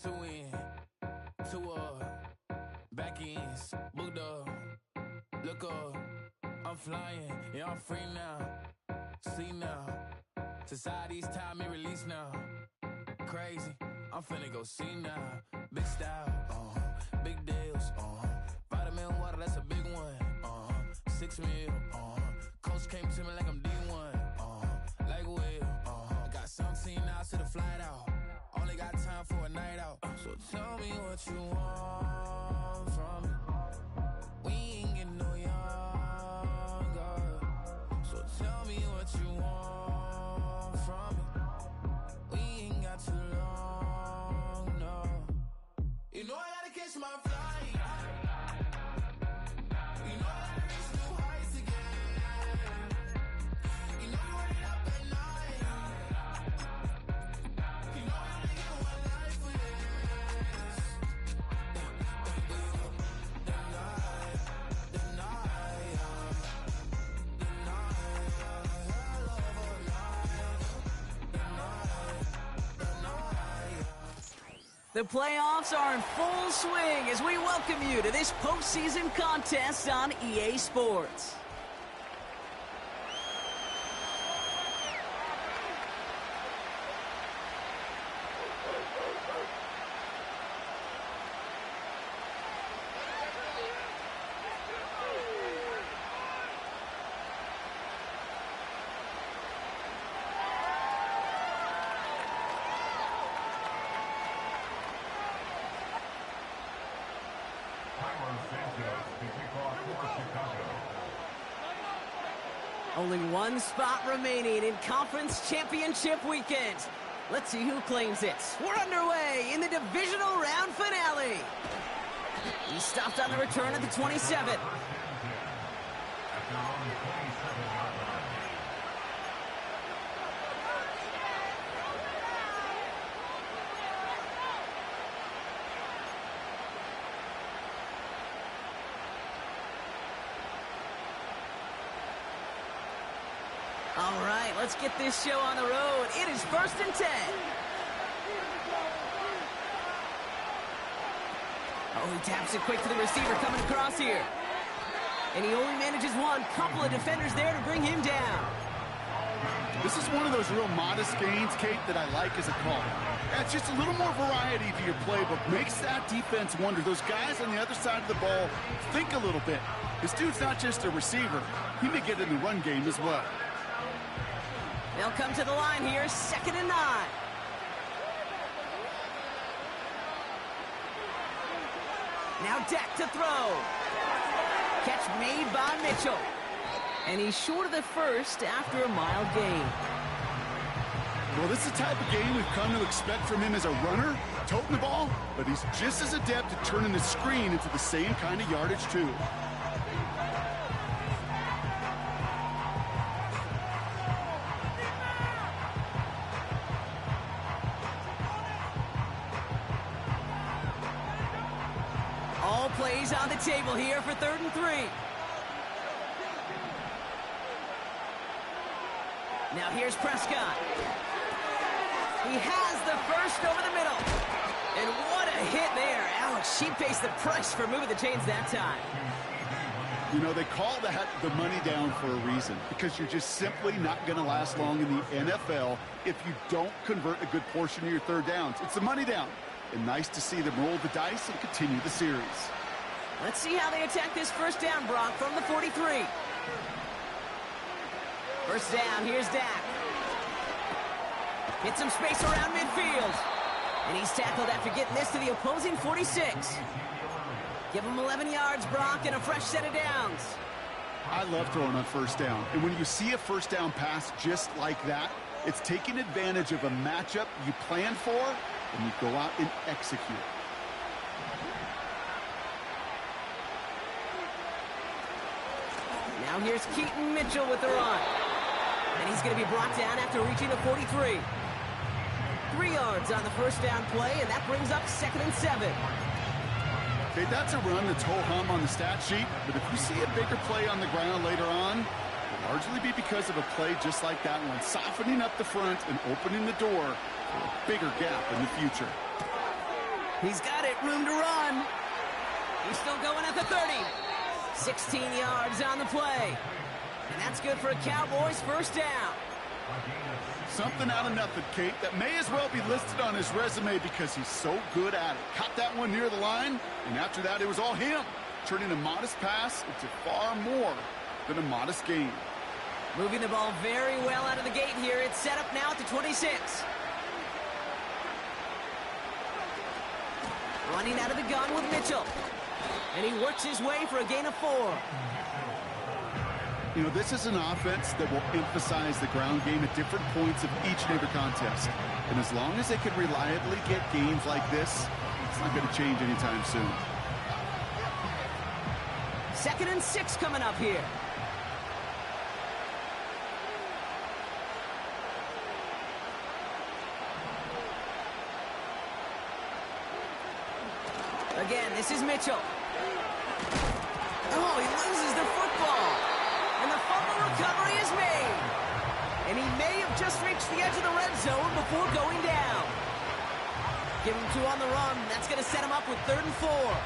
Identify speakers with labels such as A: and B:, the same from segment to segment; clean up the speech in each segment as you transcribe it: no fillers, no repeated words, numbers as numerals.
A: Two in, two up, back ends, booked up. Look up, I'm flying, yeah, I'm free now. See now, society's time me release now. Crazy, I'm finna go see now. Big style, big deals, vitamin water, that's a big one. 6 mil, coach came to me like I'm D1, like Will, got 17 hours to the flight out. Only got time for a night out. So tell me what you want from me. We ain't getting no younger. So tell me what you want from me. We ain't got too long, no. You know I gotta catch my flight. You know I gotta reach new heights again. You know you run it up at night. You know I only get one life for this.
B: The playoffs are in full swing as we welcome you to this postseason contest on EA Sports. Only one spot remaining in Conference Championship Weekend. Let's see who claims it. We're underway in the divisional round finale. He stopped on the return at the 27. All right, let's get this show on the road. It is 1st and 10. Oh, he taps it quick to the receiver coming across here. And he only manages one. Couple of defenders there to bring him down.
C: This is one of those real modest gains, Kate, that I like as a call. It's just a little more variety to your playbook. Makes that defense wonder. Those guys on the other side of the ball think a little bit. This dude's not just a receiver. He may get in the run game as well.
B: They'll come to the line here, 2nd and 9. Now Dak to throw. Catch made by Mitchell. And he's short of the first after a mild gain.
C: Well, this is the type of game we've come to expect from him as a runner, toting the ball, but he's just as adept at turning the screen into the same kind of yardage, too.
B: All plays on the table here for 3rd and 3. Now here's Prescott. He has the first over the middle. And what a hit there. Alex, she pays the price for moving the chains that time.
C: You know, they call that the money down for a reason, because you're just simply not going to last long in the NFL if you don't convert a good portion of your 3rd downs. It's the money down. And nice to see them roll the dice and continue the series.
B: Let's see how they attack this 1st down, Brock, from the 43. 1st down, here's Dak. Hit some space around midfield. And he's tackled after getting this to the opposing 46. Give him 11 yards, Brock, and a fresh set of downs.
C: I love throwing on 1st down. And when you see a 1st down pass just like that, it's taking advantage of a matchup you planned for, and you go out and execute.
B: Now here's Keaton Mitchell with the run. And he's going to be brought down after reaching the 43. 3 yards on the 1st down play, and that brings up 2nd and 7.
C: Okay, that's a run that's ho-hum on the stat sheet, but if you see a bigger play on the ground later on, it'll largely be because of a play just like that one, softening up the front and opening the door for a bigger gap in the future.
B: He's got it, room to run. He's still going at the 30. 16 yards on the play. And that's good for a Cowboys first down.
C: Something out of nothing, Kate, that may as well be listed on his resume because he's so good at it. Caught that one near the line, and after that, it was all him, turning a modest pass into far more than a modest gain.
B: Moving the ball very well out of the gate here. It's set up now at the 26. Running out of the gun with Mitchell. And he works his way for a gain of 4.
C: You know, this is an offense that will emphasize the ground game at different points of each and every contest. And as long as they can reliably get gains like this, it's not going to change anytime soon.
B: 2nd and 6 coming up here. Again, this is Mitchell. Oh, he loses the football. And the fumble recovery is made. And he may have just reached the edge of the red zone before going down. Give him 2 on the run. That's going to set him up with 3rd and 4.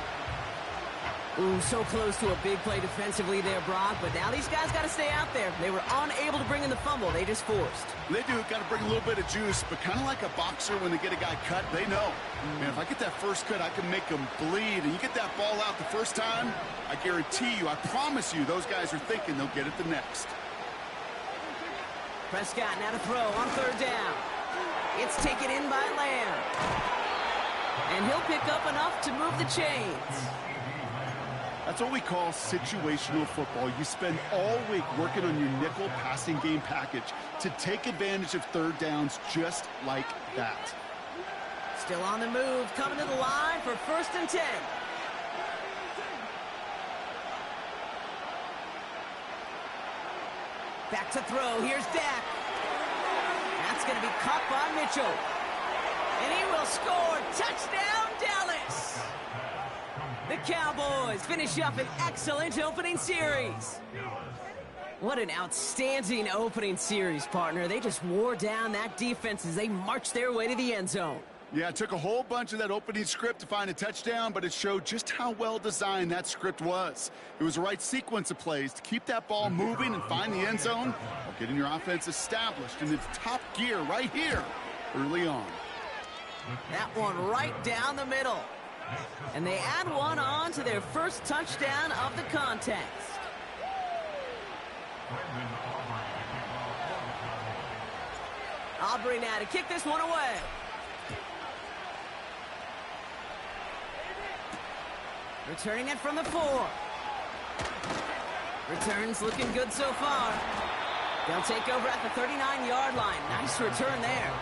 B: Ooh, so close to a big play defensively there, Brock. But now these guys got to stay out there. They were unable to bring in the fumble. They just forced.
C: They do. Got to bring a little bit of juice. But kind of like a boxer when they get a guy cut, they know. Man, if I get that first cut, I can make him bleed. And you get that ball out the first time, I guarantee you, I promise you, those guys are thinking they'll get it the next.
B: Prescott now to throw on 3rd down. It's taken in by Lamb. And he'll pick up enough to move the chains.
C: That's what we call situational football. You spend all week working on your nickel passing game package to take advantage of 3rd downs just like that.
B: Still on the move, coming to the line for 1st and 10. Back to throw, here's Dak. That's going to be caught by Mitchell. And he will score. Touchdown, Dallas! The Cowboys finish up an excellent opening series. What an outstanding opening series, partner. They just wore down that defense as they marched their way to the end zone.
C: Yeah, it took a whole bunch of that opening script to find a touchdown, but it showed just how well designed that script was. It was the right sequence of plays to keep that ball moving and find the end zone while getting your offense established in its top gear right here early on.
B: That one right down the middle. And they add one on to their first touchdown of the contest. Aubrey now to kick this one away. Returning it from the 4. Returns looking good so far. They'll take over at the 39-yard line. Nice return there.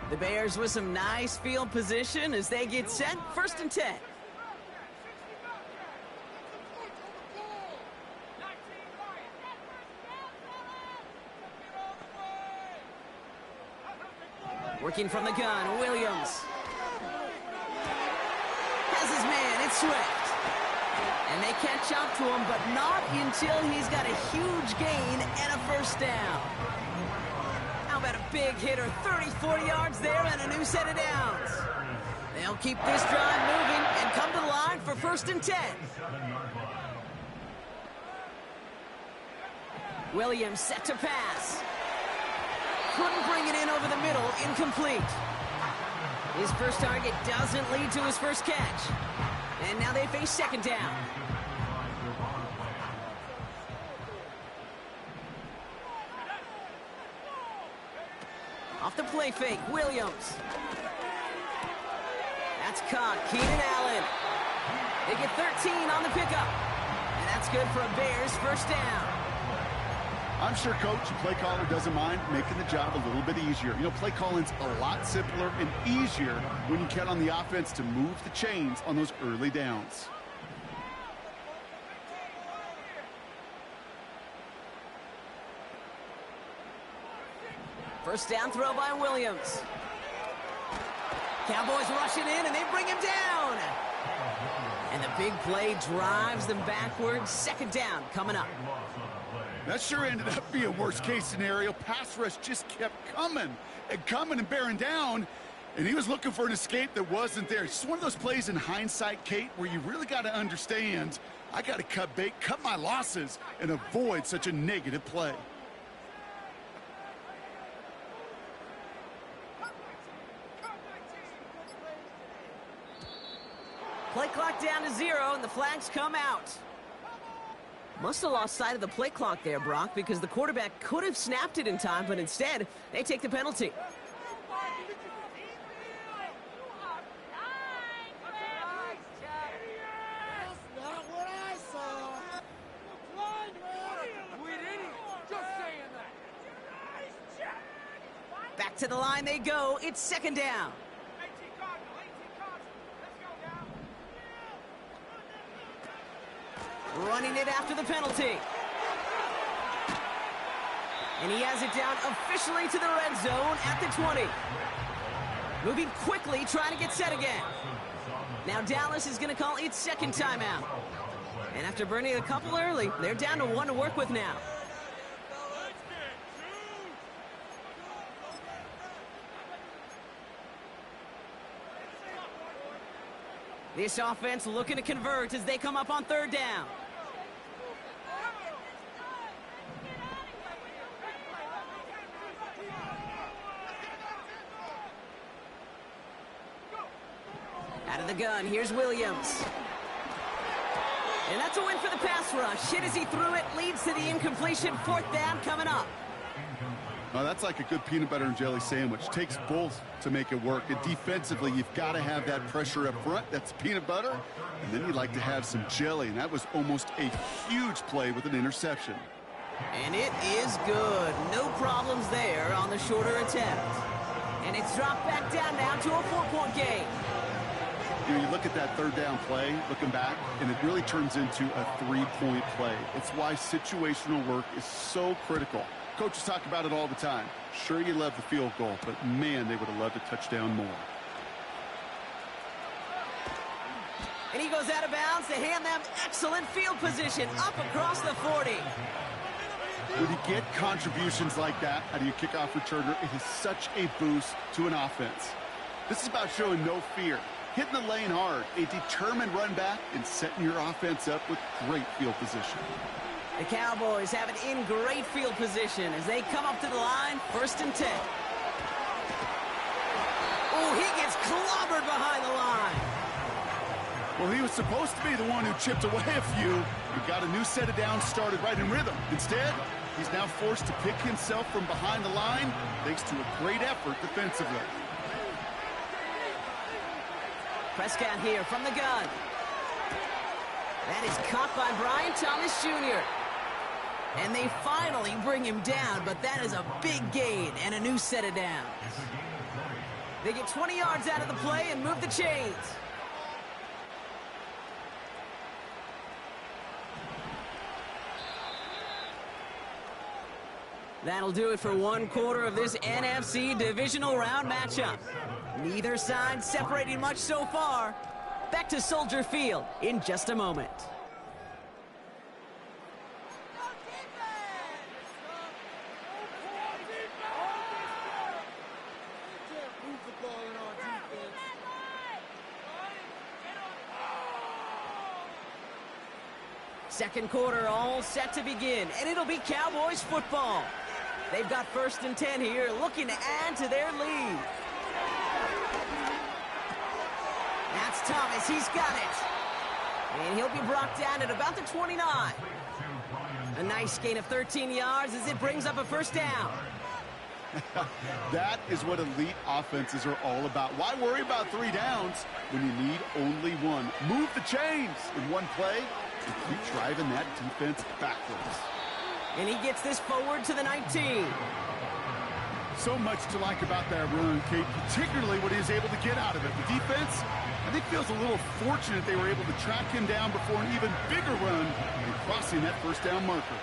B: The Bears with some nice field position as they get set. 1st and 10. Working from the gun, Williams. Has his man, it's Swift. And they catch up to him, but not until he's got a huge gain and a 1st down. How about a big hitter, 30, 40 yards there and a new set of downs. They'll keep this drive moving and come to the line for 1st and 10. Williams set to pass. Couldn't bring it in over the middle, incomplete. His first target doesn't lead to his first catch. And now they face 2nd down. Off the play fake, Williams. That's caught, Keenan Allen. They get 13 on the pickup. And that's good for a Bears 1st down.
C: I'm sure Coach and play caller doesn't mind making the job a little bit easier. You know, play calling's a lot simpler and easier when you count on the offense to move the chains on those early downs.
B: First down throw by Williams. Cowboys rushing in, and they bring him down. And the big play drives them backwards. Second down coming up.
C: That sure ended up being worst-case scenario. Pass rush just kept coming and bearing down, and he was looking for an escape that wasn't there. It's just one of those plays in hindsight, Kate, where you really got to understand, I got to cut bait, cut my losses, and avoid such a negative play.
B: Play clock down to 0, and the flags come out. Must have lost sight of the play clock there, Brock, because the quarterback could have snapped it in time, but instead, they take the penalty. Back to the line they go. It's second down. Running it after the penalty. And he has it down officially to the red zone at the 20. Moving quickly, trying to get set again. Now Dallas is going to call its second timeout. And after burning a couple early, they're down to 1 to work with now. This offense looking to convert as they come up on third down. Out of the gun, here's Williams. And that's a win for the pass rush. Hit as he threw it, leads to the incompletion. Fourth down coming up.
C: Oh, that's like a good peanut butter and jelly sandwich. Takes both to make it work. And defensively, you've got to have that pressure up front. That's peanut butter. And then you'd like to have some jelly. And that was almost a huge play with an interception.
B: And it is good. No problems there on the shorter attempt. And it's dropped back down now to a 4-point game.
C: You know, you look at that third down play, looking back, and it really turns into a 3-point play. It's why situational work is so critical. Coaches talk about it all the time. Sure, you love the field goal, but man, they would have loved a touchdown more.
B: And he goes out of bounds to hand them excellent field position up across the 40.
C: When you get contributions like that out of your kickoff returner, it is such a boost to an offense. This is about showing no fear, hitting the lane hard, a determined run back, and setting your offense up with great field position.
B: The Cowboys have it in great field position as they come up to the line, 1st and 10. Oh, he gets clobbered behind the line.
C: Well, he was supposed to be the one who chipped away a few. He got a new set of downs started right in rhythm. Instead, he's now forced to pick himself from behind the line thanks to a great effort defensively.
B: Prescott here from the gun. That is caught by Brian Thomas Jr. And they finally bring him down, but that is a big gain and a new set of downs. They get 20 yards out of the play and move the chains. That'll do it for 1 quarter of this NFC divisional round matchup. Neither side separating much so far. Back to Soldier Field in just a moment. Second quarter all set to begin, and it'll be Cowboys football. They've got 1st and 10 here, looking to add to their lead. That's Thomas, he's got it. And he'll be brought down at about the 29. A nice gain of 13 yards as it brings up a 1st down.
C: That is what elite offenses are all about. Why worry about 3 downs when you need only 1? Move the chains in 1 play and keep driving that defense backwards.
B: And he gets this forward to the 19.
C: So much to like about that run, Kate, particularly what he was able to get out of it. The defense, I think, feels a little fortunate they were able to track him down before an even bigger run and crossing that 1st down marker.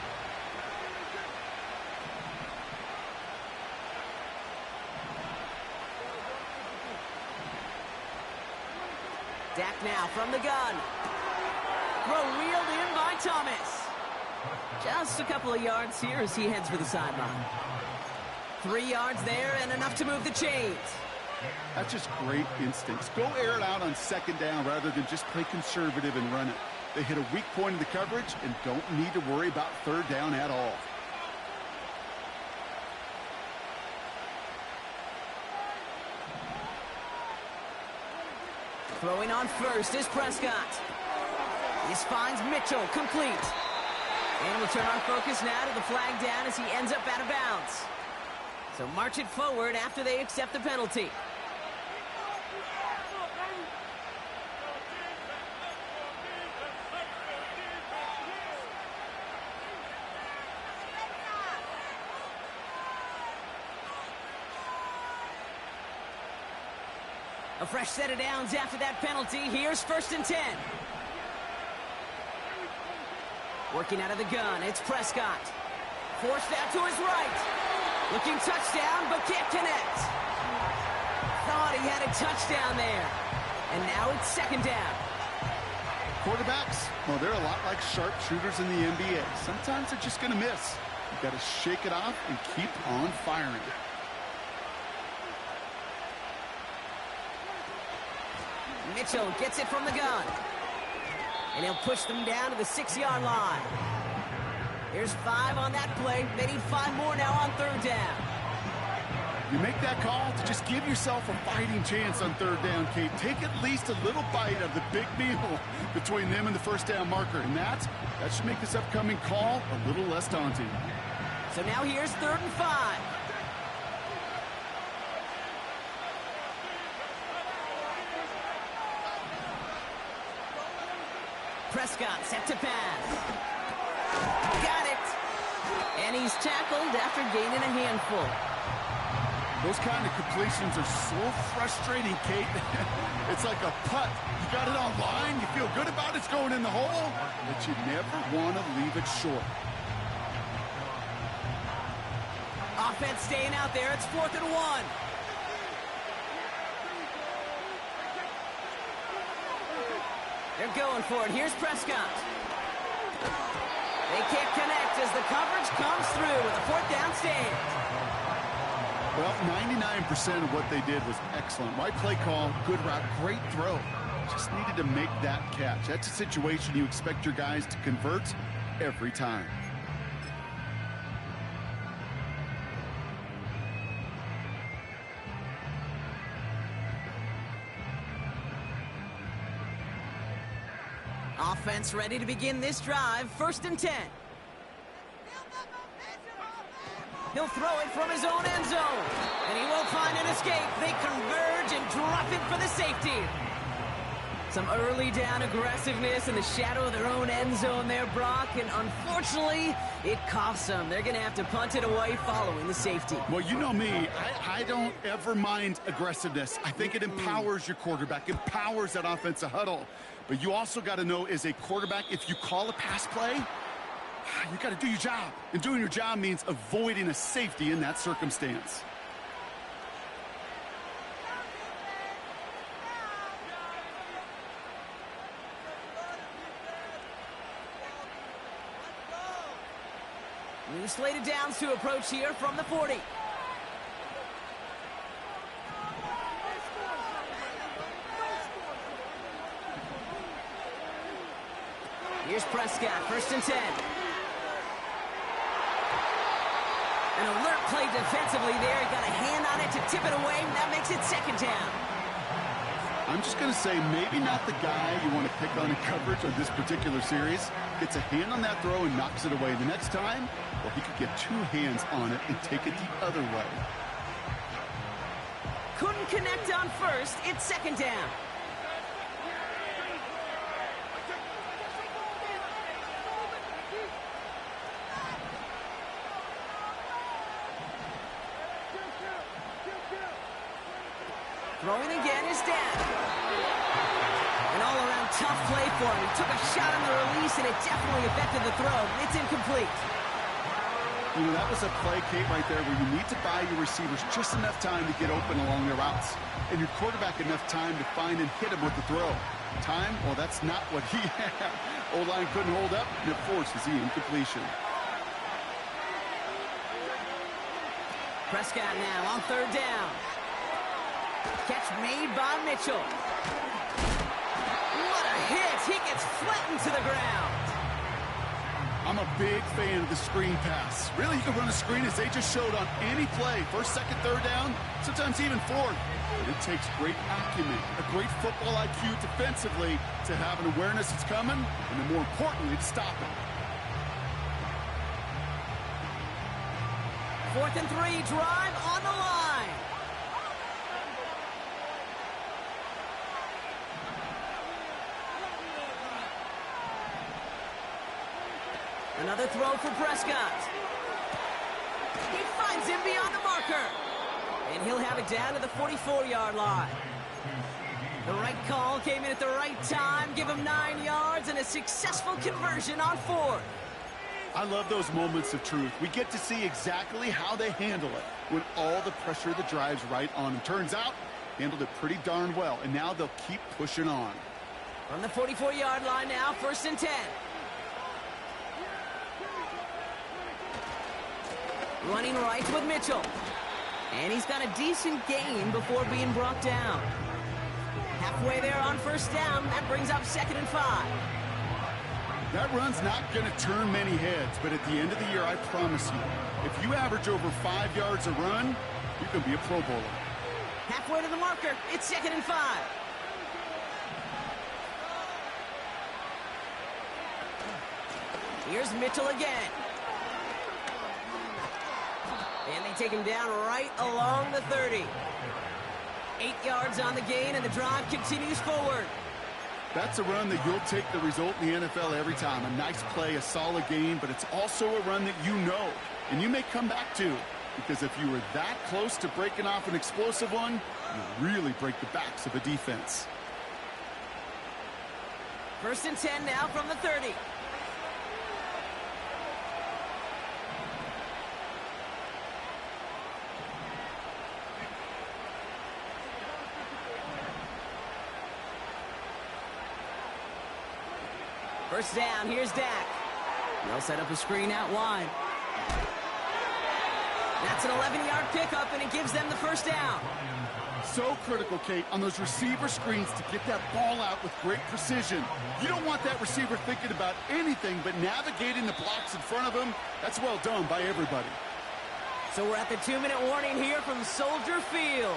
B: Dak now from the gun. Throw reeled in by Thomas. Just a couple of yards here as he heads for the sideline. 3 yards there and enough to move the chains.
C: That's just great instincts. Go air it out on second down rather than just play conservative and run it. They hit a weak point in the coverage and don't need to worry about third down at all.
B: Throwing on first is Prescott. This finds Mitchell, complete. And we'll turn our focus now to the flag down as he ends up out of bounds. So march it forward after they accept the penalty. A fresh set of downs after that penalty. Here's 1st and 10. Working out of the gun, it's Prescott. Forced out to his right. Looking touchdown, but can't connect. Thought he had a touchdown there. And now it's 2nd down.
C: Quarterbacks, well, they're a lot like sharpshooters in the NBA. Sometimes they're just going to miss. You've got to shake it off and keep on firing.
B: Mitchell gets it from the gun. And he'll push them down to the 6-yard line. There's 5 on that play. They need 5 more now on 3rd down.
C: You make that call to just give yourself a fighting chance on 3rd down, Kate. Take at least a little bite of the big meal between them and the 1st down marker. And that should make this upcoming call a little less daunting.
B: So now here's 3rd and 5. Prescott set to pass. Got it. And he's tackled after gaining a handful.
C: Those kind of completions are so frustrating, Kate. It's like a putt. You got it on line, you feel good about it's going in the hole, but you never want to leave it short.
B: Offense staying out there. It's 4th and 1. They're going for it. Here's Prescott. They can't connect as the coverage comes through with a 4th down stand.
C: Well, 99% of what they did was excellent. Right play call, good route, great throw. Just needed to make that catch. That's a situation you expect your guys to convert every time.
B: Offense ready to begin this drive. 1st and 10. He'll throw it from his own end zone. And he will find an escape. They converge and drop it for the safety. Some early down aggressiveness in the shadow of their own end zone there, Brock. And unfortunately, it costs them. They're going to have to punt it away following the safety.
C: Well, you know me. I don't ever mind aggressiveness. I think it empowers your quarterback, empowers that offensive huddle. But you also got to know, as a quarterback, if you call a pass play, you got to do your job. And doing your job means avoiding a safety in that circumstance.
B: New slated downs to approach here from the 40. Here's Prescott, 1st and 10. An alert play defensively there. He got a hand on it to tip it away, and that makes it 2nd down.
C: I'm just going to say maybe not the guy you want to pick on in coverage on this particular series. Gets a hand on that throw and knocks it away. The next time, well, he could get 2 hands on it and take it the other way.
B: Couldn't connect on 1st. It's 2nd down. Throwing again is Dan. An all-around tough play for him. He took a shot on the release, and it definitely affected the throw. It's incomplete.
C: You know, that was a play, Kate, right there where you need to buy your receivers just enough time to get open along their routes, and your quarterback enough time to find and hit him with the throw. Time? Well, that's not what he had. O-line couldn't hold up, and it forces the incompletion.
B: Prescott now on third down. Catch made by Mitchell. What a hit! He gets flattened to the ground.
C: I'm a big fan of the screen pass. Really, you can run a screen as they just showed on any play. First, second, third down, sometimes even fourth. But it takes great acumen, a great football IQ defensively to have an awareness it's coming, and then more importantly, to stop it.
B: 4th and 3, drive on the line. Another throw for Prescott. He finds him beyond the marker. And he'll have it down to the 44-yard line. The right call came in at the right time. Give him 9 yards and a successful conversion on 4th.
C: I love those moments of truth. We get to see exactly how they handle it when all the pressure of the drive's right on them. Turns out, handled it pretty darn well, and now they'll keep pushing on.
B: From the 44-yard line now, 1st and 10. Running right with Mitchell. And he's got a decent gain before being brought down. Halfway there on 1st down, that brings up 2nd and 5.
C: That run's not going to turn many heads, but at the end of the year, I promise you, if you average over 5 yards a run, you can be a Pro Bowler.
B: Halfway to the marker, it's 2nd and 5. Here's Mitchell again. And they take him down right along the 30. 8 yards on the gain, and the drive continues forward.
C: That's a run that you'll take the result in the NFL every time. A nice play, a solid gain, but it's also a run that you know, and you may come back to. Because if you were that close to breaking off an explosive one, you really break the backs of a defense.
B: 1st and 10 now from the 30. First down, here's Dak. They'll set up a screen out wide. That's an 11-yard pickup, and it gives them the 1st down.
C: So critical, Kate, on those receiver screens to get that ball out with great precision. You don't want that receiver thinking about anything but navigating the blocks in front of him. That's well done by everybody.
B: So we're at the 2-minute warning here from Soldier Field.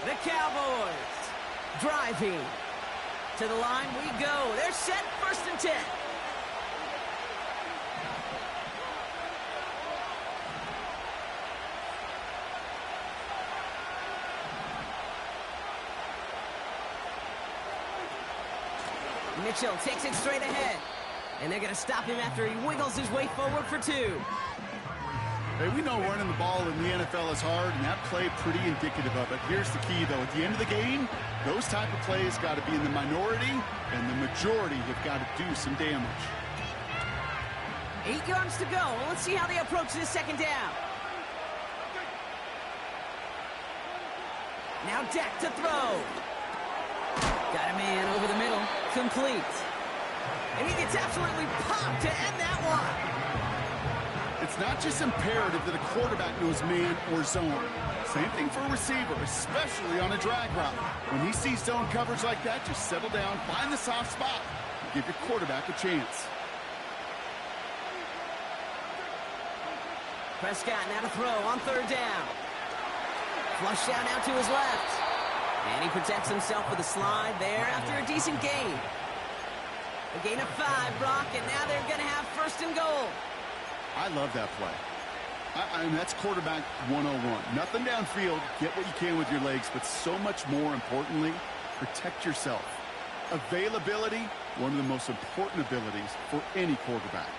B: The Cowboys driving. To the line we go. They're set, 1st and 10. Mitchell takes it straight ahead. And they're going to stop him after he wiggles his way forward for 2.
C: Hey, we know running the ball in the NFL is hard, and that play pretty indicative of it. Here's the key, though. At the end of the game, those type of plays got to be in the minority, and the majority have got to do some damage.
B: 8 yards to go. Let's see how they approach this 2nd down. Now Dak to throw. Got a man over the middle. Complete. And he gets absolutely popped to end that one.
C: It's not just imperative that a quarterback knows man or zone. Same thing for a receiver, especially on a drag route. When he sees zone coverage like that, just settle down, find the soft spot, and give your quarterback a chance.
B: Prescott now to throw on 3rd down. Flush out now to his left. And he protects himself with a slide there after a decent gain. A gain of 5, Brock, and now they're going to have 1st and goal.
C: I love that play. I mean, that's quarterback 101. Nothing downfield, get what you can with your legs, but so much more importantly, protect yourself. Availability, one of the most important abilities for any quarterback.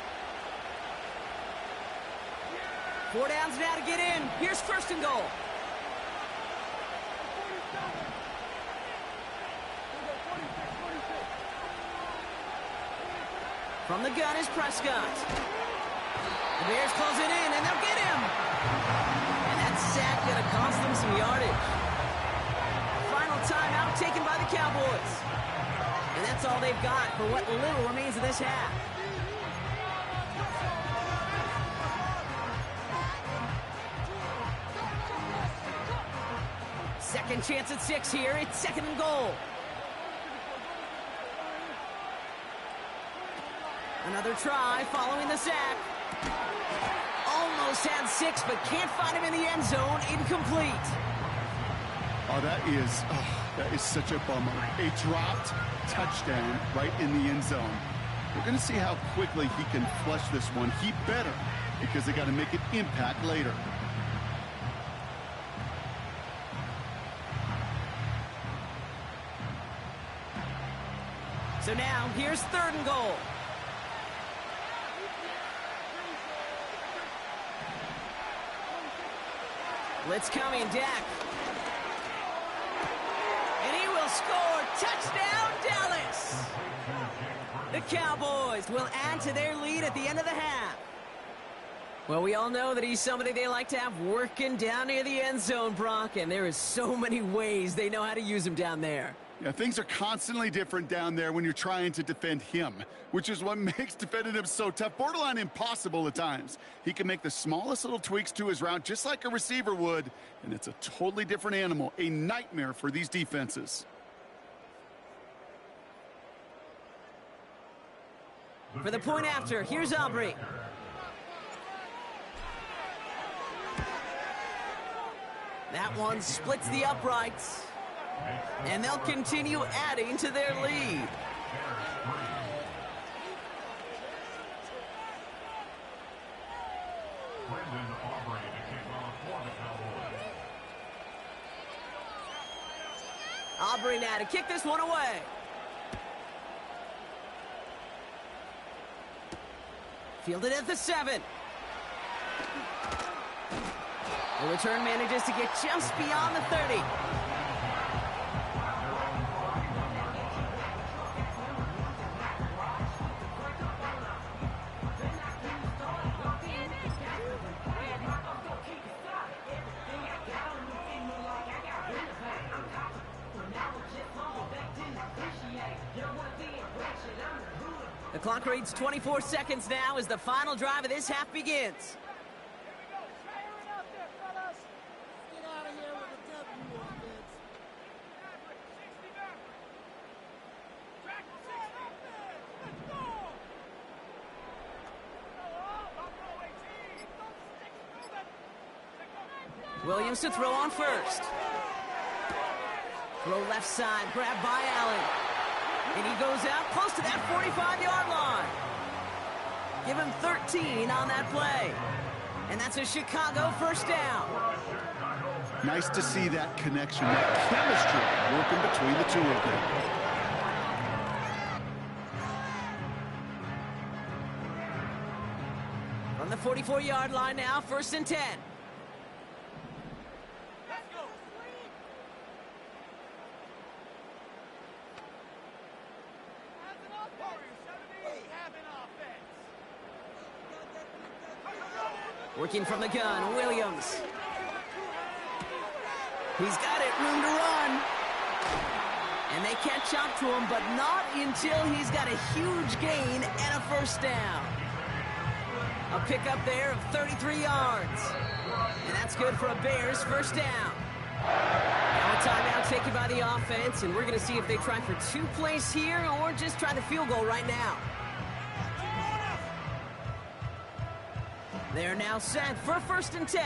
B: 4 downs now to get in. Here's 1st and goal. From the gun is Prescott. The Bears close it in, and they'll get him. And that sack going to cost them some yardage. Final timeout taken by the Cowboys. And that's all they've got for what little remains of this half. Second chance at 6 here. It's 2nd and goal. Another try following the sack. Almost had 6, but can't find him in the end zone. Incomplete.
C: Oh, that is such a bummer. A dropped touchdown right in the end zone. We're going to see how quickly he can flush this one. He better, because they got to make an impact later.
B: So now, here's 3rd and goal. Blitz coming, Dak. And he will score. Touchdown, Dallas. The Cowboys will add to their lead at the end of the half. Well, we all know that he's somebody they like to have working down near the end zone, Brock, and there is so many ways they know how to use him down there.
C: Yeah, things are constantly different down there when you're trying to defend him, which is what makes defending him so tough, borderline impossible at times. He can make the smallest little tweaks to his route just like a receiver would, and it's a totally different animal, a nightmare for these defenses.
B: For the point after, here's Aubrey. That one splits the uprights. And they'll continue adding to their lead. Aubrey now to kick this one away. Fielded at the 7. The return manages to get just beyond the 30. The clock reads 24 seconds now as the final drive of this half begins. Williams to throw on first. Throw left side, grabbed by Allen. And he goes out close to that 45-yard line. Give him 13 on that play. And that's a Chicago first down.
C: Nice to see that connection, that chemistry working between the two of them.
B: From the 44-yard line now, 1st and 10. Working from the gun, Williams. He's got it, room to run. And they catch up to him, but not until he's got a huge gain and a first down. A pickup there of 33 yards. And that's good for a Bears first down. Now a timeout taken by the offense, and we're going to see if they try for 2 plays here or just try the field goal right now. They're now set for 1st and 10.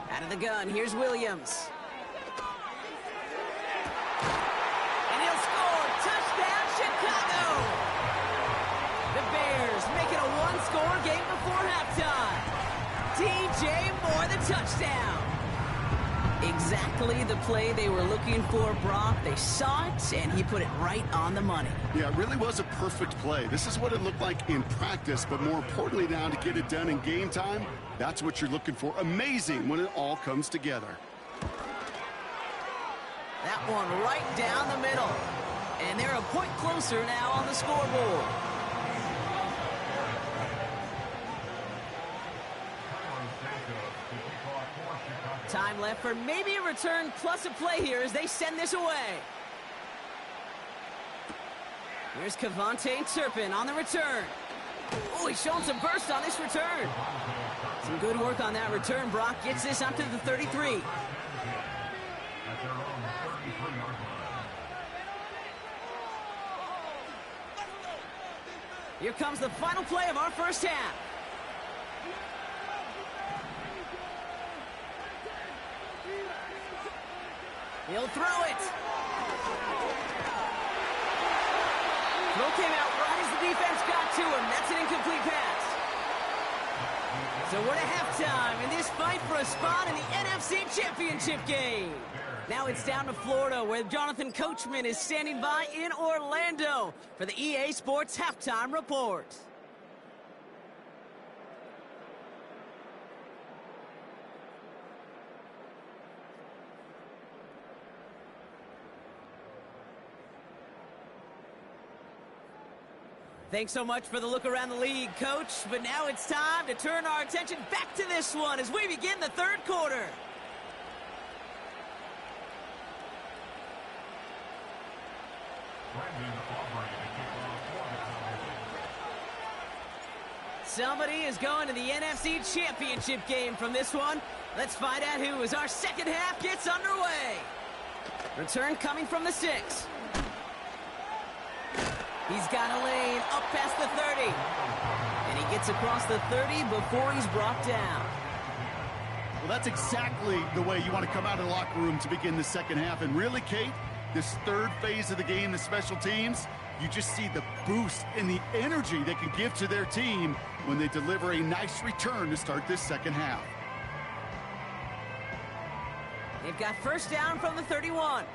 B: Out of the gun, here's Williams. And he'll score! Touchdown, Chicago! The Bears make it a one-score game before halftime. DJ Moore, the touchdown. Exactly the play they were looking for, Brock. They saw it, and he put it right on the money.
C: Yeah, it really was a perfect play. This is what it looked like in practice, but more importantly now to get it done in game time, that's what you're looking for. Amazing when it all comes together.
B: That one right down the middle. And they're a point closer now on the scoreboard. time left for maybe a return plus a play here as they send this away. Here's Kavontae Turpin on the return. Oh, he's showing some burst on this return. Some good work on that return. Brock gets this up to the 33. Here comes the final play of our first half. He'll throw it. Throw came out right as the defense got to him. That's an incomplete pass. So we're at halftime in this fight for a spot in the NFC Championship game. Now it's down to Florida, where Jonathan Coachman is standing by in Orlando for the EA Sports Halftime Report. Thanks so much for the look around the league, Coach. But now it's time to turn our attention back to this one as we begin the third quarter. Somebody is going to the NFC Championship game from this one. Let's find out who, as our second half gets underway. Return coming from the 6. He's got a lane up past the 30. And he gets across the 30 before he's brought down.
C: Well, that's exactly the way you want to come out of the locker room to begin the second half. And really, Kate, this third phase of the game, the special teams, you just see the boost and the energy they can give to their team when they deliver a nice return to start this second half.
B: They've got first down from the 31.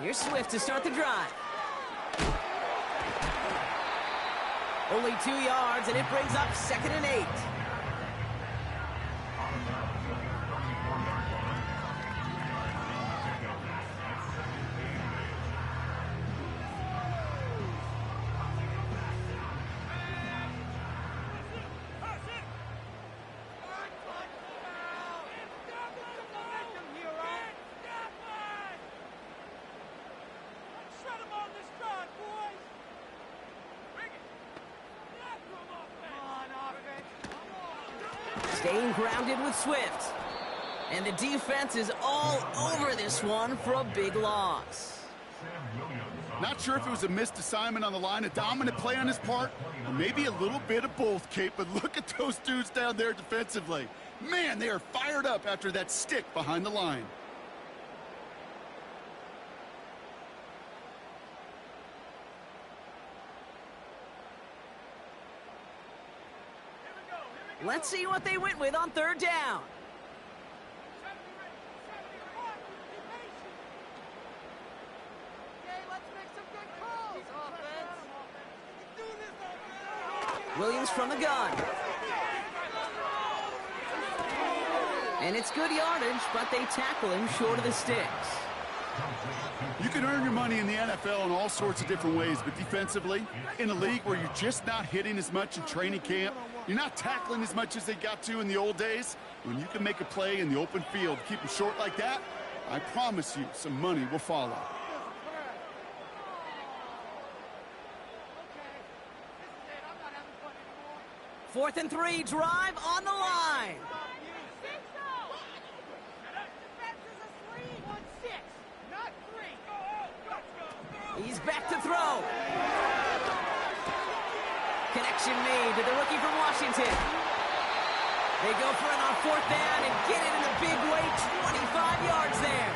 B: Here's Swift to start the drive. Only 2 yards, and it brings up 2nd and 8. Staying grounded with Swift. And the defense is all over this one for a big loss.
C: Not sure if it was a missed assignment on the line, a dominant play on his part, or maybe a little bit of both, Kate, but look at those dudes down there defensively. Man, they are fired up after that stick behind the line.
B: Let's see what they went with on third down. Williams from the gun. And it's good yardage, but they tackle him short of the sticks.
C: You can earn your money in the NFL in all sorts of different ways, but defensively, in a league where you're just not hitting as much in training camp, you're not tackling as much as they got to in the old days, when you can make a play in the open field, keep them short like that, I promise you some money will follow.
B: Fourth and 3, drive on the line. He's back to throw. Connection made to the rookie from Washington. They go for it on fourth down and get it in a big way, 25 yards there.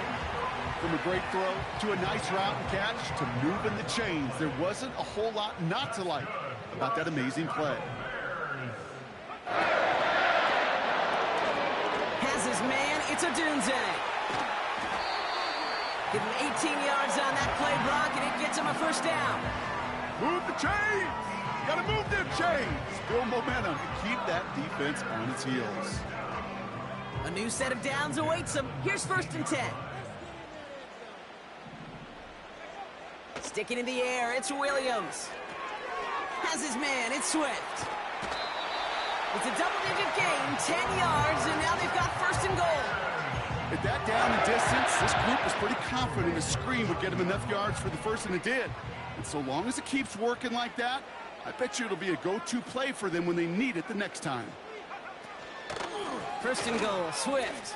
C: From a great throw to a nice route and catch to moving the chains, there wasn't a whole lot not to like about that amazing play.
B: Has his man, it's a Dunze. Give him 18 yards on that play, Brock, and it gets him a first down.
C: Move the chains! Gotta move them chains! Build momentum and keep that defense on its heels.
B: A new set of downs awaits him. Here's first and 10. Sticking in the air, it's Williams. Has his man, it's Swift. It's a double-digit gain, 10 yards, and now they've got first and goal.
C: At that down and distance, this group was pretty confident a screen would get them enough yards for the first, and it did. And so long as it keeps working like that, I bet you it'll be a go-to play for them when they need it the next time.
B: First and goal, Swift.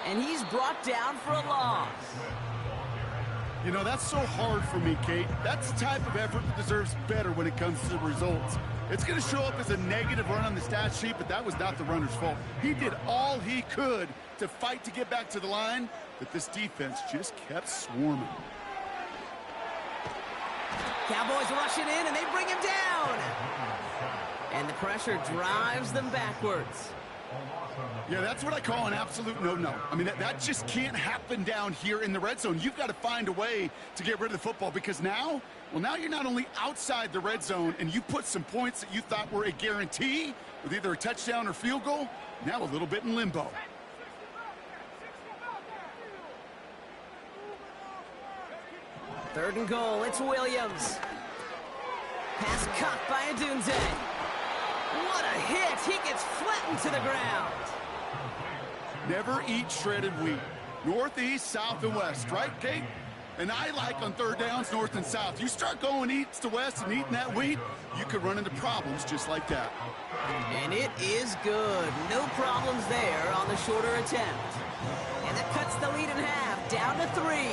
B: And he's brought down for a loss.
C: You know, that's so hard for me, Kate. That's the type of effort that deserves better when it comes to the results. It's going to show up as a negative run on the stat sheet, but that was not the runner's fault. He did all he could to fight to get back to the line, but this defense just kept swarming.
B: Cowboys rushing in, and they bring him down. And the pressure drives them backwards.
C: Yeah, that's what I call an absolute no-no. I mean, that just can't happen down here in the red zone. You've got to find a way to get rid of the football because now you're not only outside the red zone and you put some points that you thought were a guarantee with either a touchdown or field goal, now a little bit in limbo.
B: Third and goal, it's Williams. Pass caught by Adunze. What a hit! He gets flattened to the ground.
C: Never eat shredded wheat. North, east, south, and west, right, Kate? And I like on third downs, north and south. You start going east to west and eating that wheat, you could run into problems just like that.
B: And it is good. No problems there on the shorter attempt. And that cuts the lead in half, down to 3.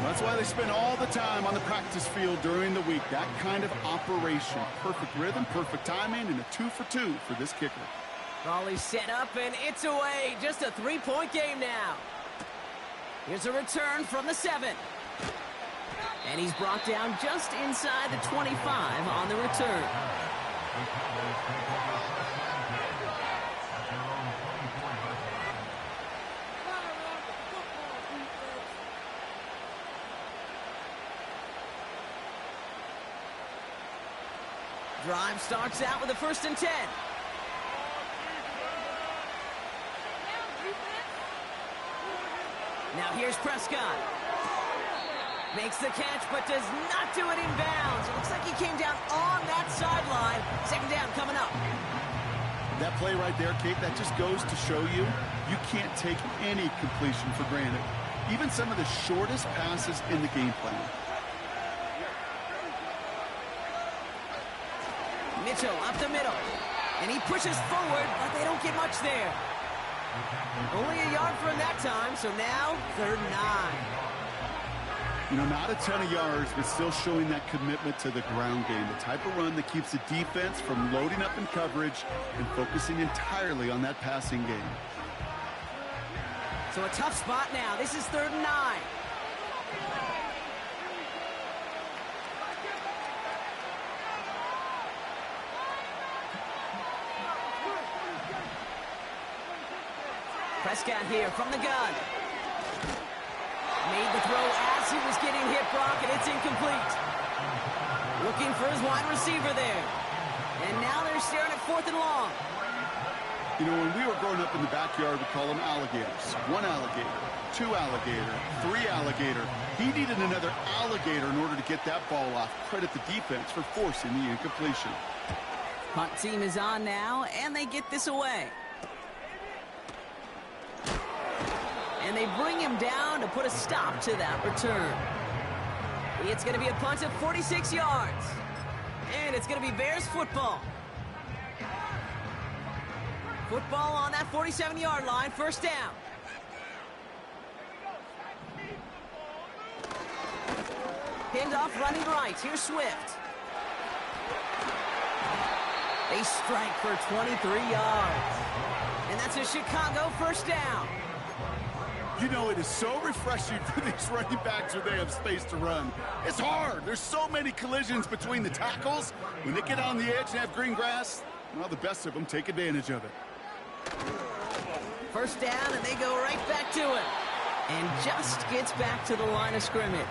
C: That's why they spend all the time on the practice field during the week. That kind of operation. Perfect rhythm, perfect timing, and a 2-for-2 for this kicker.
B: Volley set up, and it's away. Just a 3-point game now. Here's a return from the 7. And he's brought down just inside the 25 on the return. Drive starts out with a 1st and 10. Now here's Prescott. Makes the catch, but does not do it in bounds. It looks like he came down on that sideline. Second down coming up.
C: That play right there, Kate, that just goes to show you can't take any completion for granted. Even some of the shortest passes in the game plan.
B: Mitchell up the middle. And he pushes forward, but they don't get much there. Only a yard for him that time, so now 3rd and 9.
C: You know, not a ton of yards, but still showing that commitment to the ground game. The type of run that keeps the defense from loading up in coverage and focusing entirely on that passing game.
B: So a tough spot now. This is 3rd and 9. Prescott here from the gun. Made the throw as he was getting hit, Brock, and it's incomplete. Looking for his wide receiver there. And now they're staring at 4th and long.
C: You know, when we were growing up in the backyard, we call them alligators. 1 alligator, 2 alligator, 3 alligator. He needed another alligator in order to get that ball off. Credit the defense for forcing the incompletion.
B: Punt team is on now, and they get this away. And they bring him down to put a stop to that return. It's going to be a punt of 46 yards. And it's going to be Bears football. Football on that 47-yard line, 1st down. Pinned off running right. Here's Swift. They strike for 23 yards. And that's a Chicago 1st down.
C: You know, it is so refreshing for these running backs when they have space to run. It's hard. There's so many collisions between the tackles. When they get on the edge and have green grass, well, the best of them take advantage of it.
B: 1st down, and they go right back to it. And just gets back to the line of scrimmage.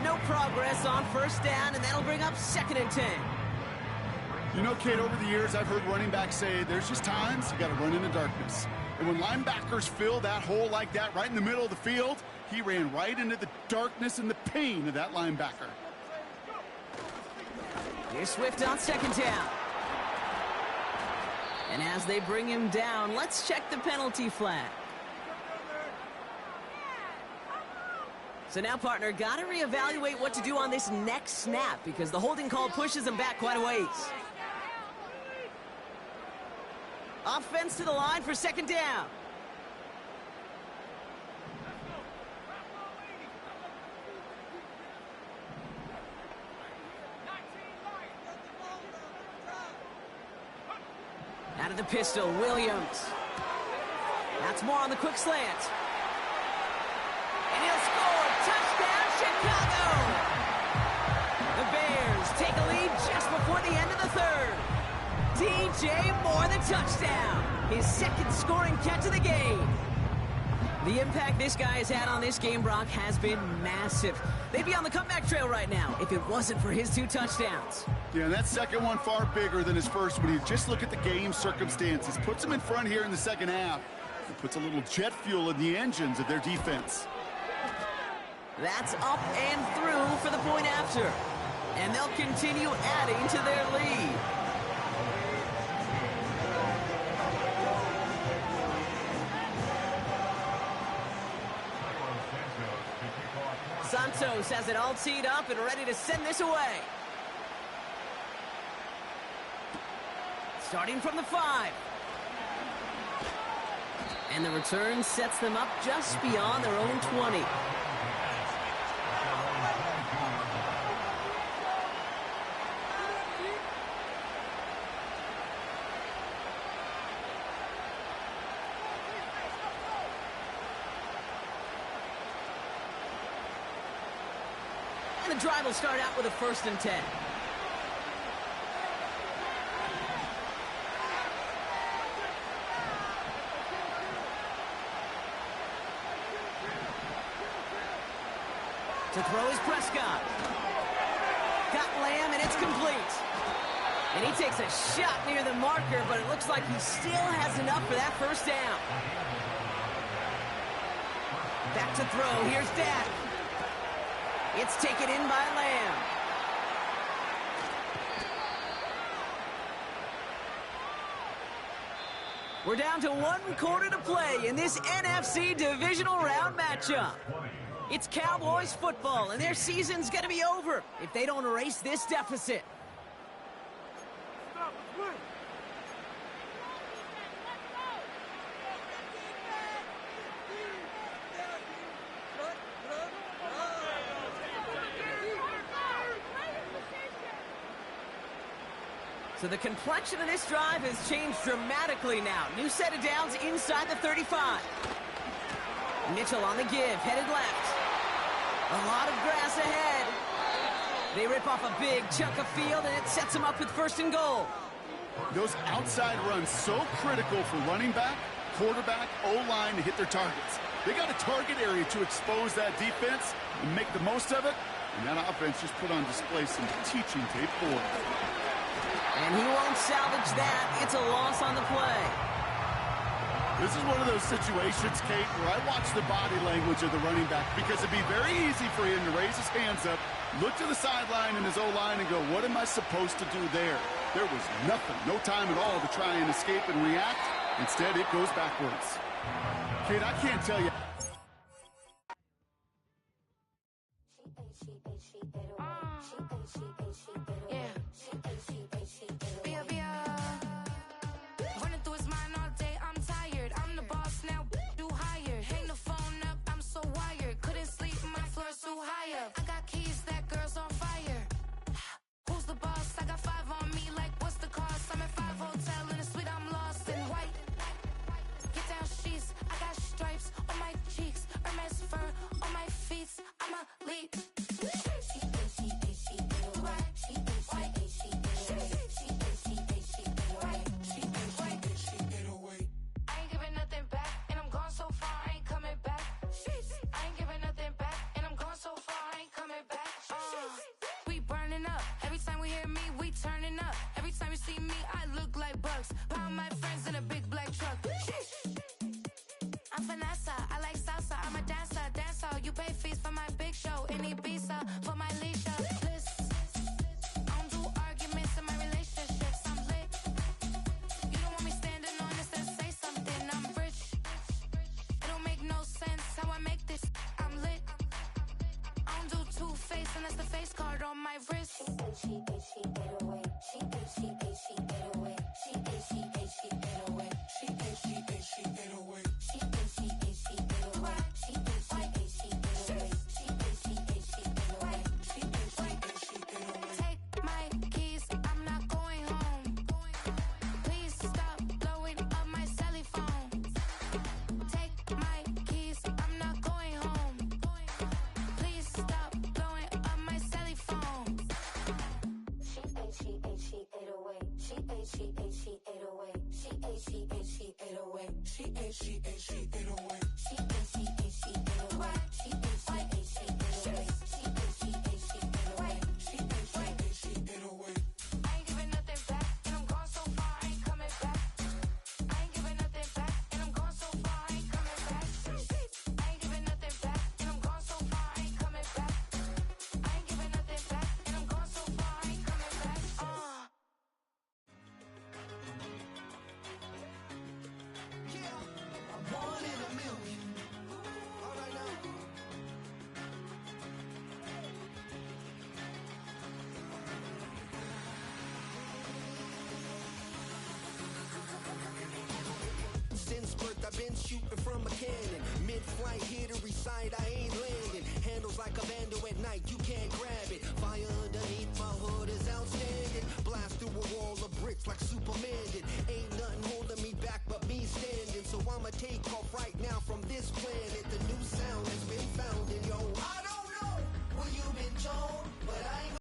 B: No progress on 1st down, and that'll bring up 2nd and 10.
C: You know, Kate, over the years, I've heard running backs say there's just times you got to run in the darkness. And when linebackers fill that hole like that right in the middle of the field, he ran right into the darkness and the pain of that linebacker.
B: Here's Swift on 2nd down. And as they bring him down, let's check the penalty flag. So now, partner, got to reevaluate what to do on this next snap because the holding call pushes him back quite a ways. Offense to the line for second down. Out of the pistol, Williams. That's more on the quick slant. And he'll score. Touchdown, Chicago! The Bears take a lead just before the end of the third. DJ Moore, the touchdown. His second scoring catch of the game. The impact this guy has had on this game, Brock, has been massive. They'd be on the comeback trail right now if it wasn't for his 2 touchdowns.
C: Yeah, and that second one far bigger than his first when you just look at the game circumstances. Puts him in front here in the second half. It puts a little jet fuel in the engines of their defense.
B: That's up and through for the point after. And they'll continue adding to their lead. Santos has it all teed up and ready to send this away. Starting from the 5. And the return sets them up just beyond their own 20. And the drive will start out with a 1st and 10. To throw is Prescott. Got Lamb, and it's complete. And he takes a shot near the marker, but it looks like he still has enough for that 1st down. Back to throw. Here's Dak. It's taken in by Lamb. We're down to 1 quarter to play in this NFC divisional round matchup. It's Cowboys football, and their season's going to be over if they don't erase this deficit. So the complexion of this drive has changed dramatically now. New set of downs inside the 35. Mitchell on the give, headed left. A lot of grass ahead. They rip off a big chunk of field, and it sets them up with 1st and goal.
C: Those outside runs so critical for running back, quarterback, O-line to hit their targets. They got a target area to expose that defense and make the most of it. And that offense just put on display some teaching tape for them.
B: And he won't salvage that. It's a loss on the play.
C: This is one of those situations, Kate, where I watch the body language of the running back because it'd be very easy for him to raise his hands up, look to the sideline in his O-line and go, what am I supposed to do there? There was nothing, no time at all to try and escape and react. Instead, it goes backwards. Kate, I can't tell you.
D: She ain't, she ain't, she ain't away. She ain't, she ain't, she ain't away. She ain't, she ain't, she ain't away. She ain't, she ain't, she ain't away. She ain't, she ain't, she ain't away.
E: I ain't giving nothing back, and I'm gone so far, I ain't coming back. I ain't giving nothing back, and I'm gone so far, I ain't coming back. I ain't giving nothing back, and I'm gone so far, I ain't coming back. I ain't giving nothing back, and I'm gone so far, I ain't coming back.
D: Yeah, I'm one in a million. All right now. Since birth, I've been shooting from a cannon. Mid-flight, here to recite, I ain't landing. Handles like a vandal at night, you can't grab it. Fire underneath my hood is outstanding. Blast through a wall of bricks like Superman did. Ain't nothing holding me back but me standing. So I'ma take off right now from this planet. The new sound